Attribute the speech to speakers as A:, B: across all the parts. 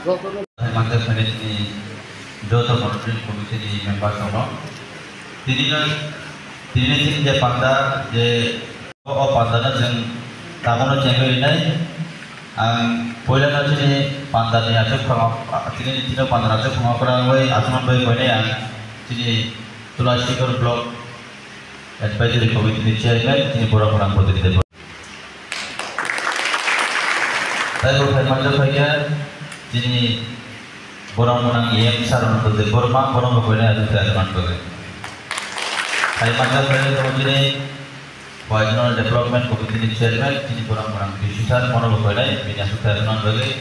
A: Mantan Sanitini Jota Monitoring Committee members ono. Tini je panda je pandana jeng tamono cenggo ini ang pola nanti ni panda ni acuk pang tini panda acuk pang orang way asuman bay kau ni ang tini Tulastikor Block Advisory Committee Chairman tini orang putih di depan. Saya berfirman saja tini orang saran putih orang kau ni acuk teman putih. Saya panggil pada kemudian Regional Development Committee Chairman ini orang diskusi mana berbagai bidang sudah berbagai.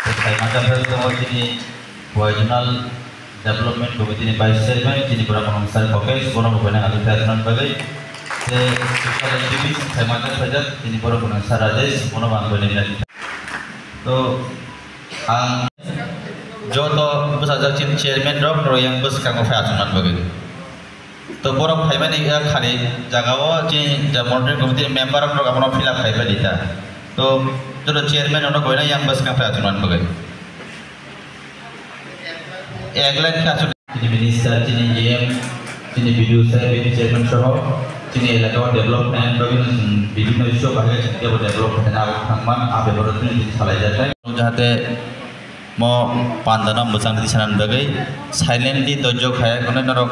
A: Saya panggil pada kemudian Regional Development Committee Vice Chairman ini orang besar fokus mana berbagai ada sudah berbagai. Saya panggil saja ini orang besar Rajesh mana berbagai. So, joto besar Chairman dok yang bes kanggo fayatunan berbagai. तो Boram FIBA नहीं खाली जगह वो जी जब moderate committee member हम लोग अपना fill up FIBA देता तो जो चेयरमैन उन्होंने कोई ना यंग बस का फैसला मन बगैर एगलेट का चुनी मिनिस्टर चुनी जेएम चुनी वीडियो से वीडियो चेयरमैन शो चुनी इलाका डेवलपमेंट बगैर वीडियो में शो बगैर चुनी वो डेवलपमेंट ना थंगमान आप बेरोड में चुनी चला जाता है जहाँ ते मो पांडना मुझांग di sana bagai silently tonjok hai kono naro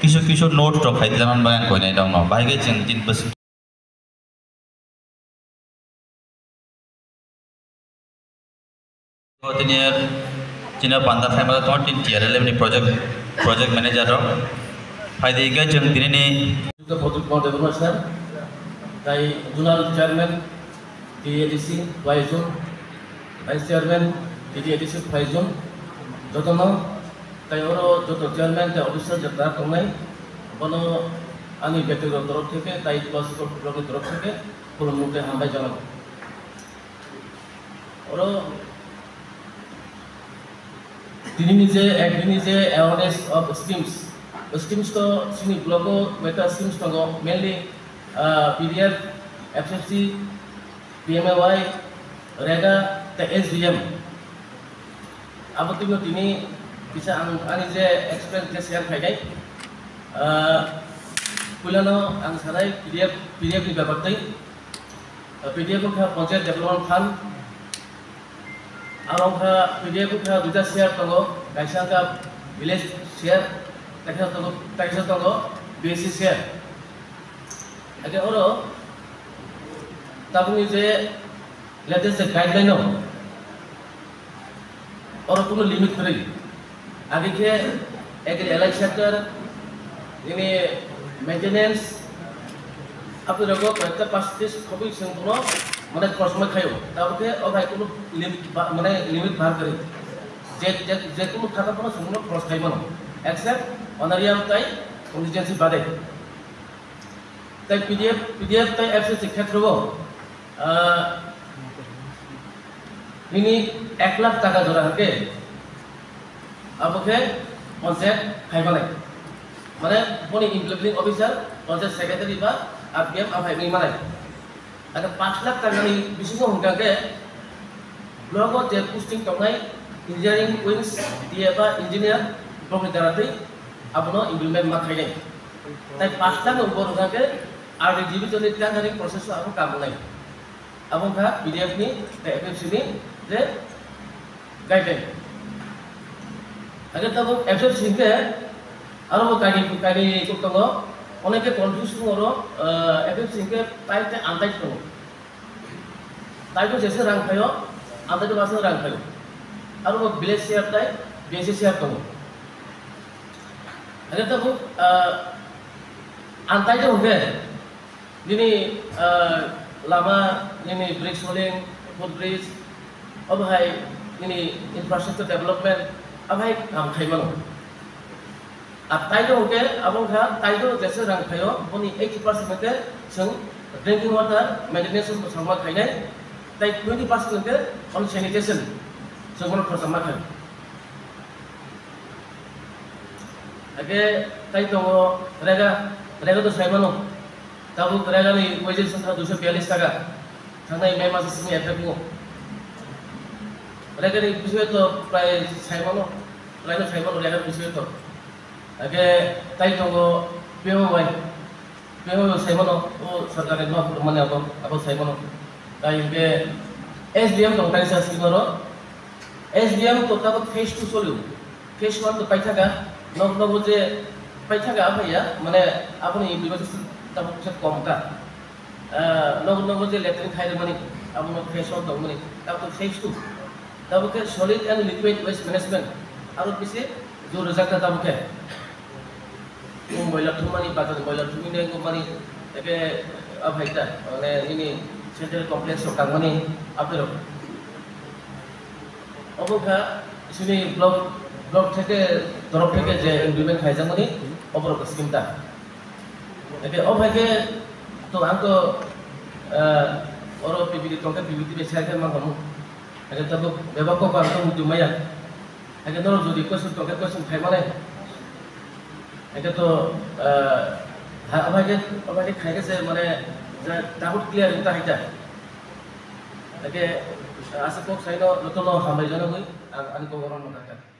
A: kisu note tok hai jaman bagan koi nai dong no bagai jeng tin bus ko tinier cina panda sai ma to tin tier le ni project manager ro hai de ga jeng tin ni
B: the project development sir dai zonal chairman DADC vice chairman DADC Faizon, joto no, tayo oro joto chairman tayo officer jata tongnai, bono ani betul dorok theke, tayo Tulastikor Block dorok theke, pulo mute hambai jalan. Oro dini je awareness of schemes to sini blogo meta schemes to mainly PDF, FFC, PMAY, REGA, the SDM. Apa tu ini bisa ani je experience je share kai kulano ang sarai PDF ni babatai PDF ko Panchayat Development Fund arong ka PDF ko duja share tango kaisa ka village share kaisa tango basic share age oro tabuni je latest guideline no और कोनो limit करें आगे के agri allied sector ini maintenance apa jago kita pasti kopi sengkono mana kosmet kayu tapi ke orang itu limit mana limit bahar kari jet itu kata pun sengkono cross kayu mana except honorarium tay contingency badai tay PDF tay FCC khetro ini 1 lakh টাকা জোড়া হকে আপকে পঞ্চায়েত খাইবা নাই মানে কোনি implementing officer panchayat secretary বা RPM আভাইনি মানে আর 5 লাখ টাকা নি বিশেষ হংকাকে ব্লকত যে পোস্টিং টংনাই ইঞ্জিনিয়ারিং উইংস দিয়ে বা ইঞ্জিনিয়ার প্রমিতারাতে আপনো ইমপ্লিমেন্ট মা খাইলে তাই 5 লাখ উপর হংকাকে আর ডিভিশন টেন্ডারিং প্রসেস আপো কাম নাই আপো কা পিডিএফ নি এফএফসি নি যে guideline. Agar tahu FFC ke, aru mau kali ikut tunggu, orang ke confuse tunggu FFC ke, tahu te antai tunggu. Tahu tu jasa rang kayo, antai tu bahasa rang kayo. Aru mau village share tahu, basic share tunggu. Agar tahu antai tu ke, ini lama ini bridge rolling, footbridge. अब है ini infrastructure development अब है काम खाई मनो अब ताइलो होके अब उनका ताइलो जैसे रंग खायो उन्हीं 80% में के संग drinking water maintenance को संभाल खाई नहीं ताइ 20% में के on sanitation संभाल को संभाल खाई आगे ताइ तो रेगा तो साइमनो तब रेगा नहीं wages संख्या 242 टाका थाना में मास सिंह एफएफ को ওটাকে বিষয় তো প্রায় সাইমানো প্রায় সাইমানো ওটাকে বিষয় তো আগে তাই তো পেওয়াই সাইমানো ও সরকারের ন মানে আবার সাইমানো তাই বে SDM dong tayo sa siguro SDM to dapat phase 2 solo phase 1 to paithaga no je paithaga apa ya mane apni university dapat se kom ka no je lettering khai mane apno phase 1 dong mane dapat phase 2 dapat solid and liquid waste management aru pise jo result ta dapat boiler thumani bajar boiler thumine ko mani eke abhaita mane ini central complex of mani apero অবকা শুনি block থেকে তরফ থেকে যে implement খাইজামনি অপরক স্কিমটা একে অভাগে তো আঙ্ক or PBD টঙ্কা PBD বেসাকে মাঙ্গম একে তব বেবাক কো আঙ্ক মুজুমায়া একে নর যদি কোশ্চেন টঙ্কা কোশ্চেন খাই মানে একে তো অভাগে খাই গেছে মানে ডাউট ক্লিয়ার এটা হাইটা একে asal kok saya no hambai jana hui, ani ko orang nak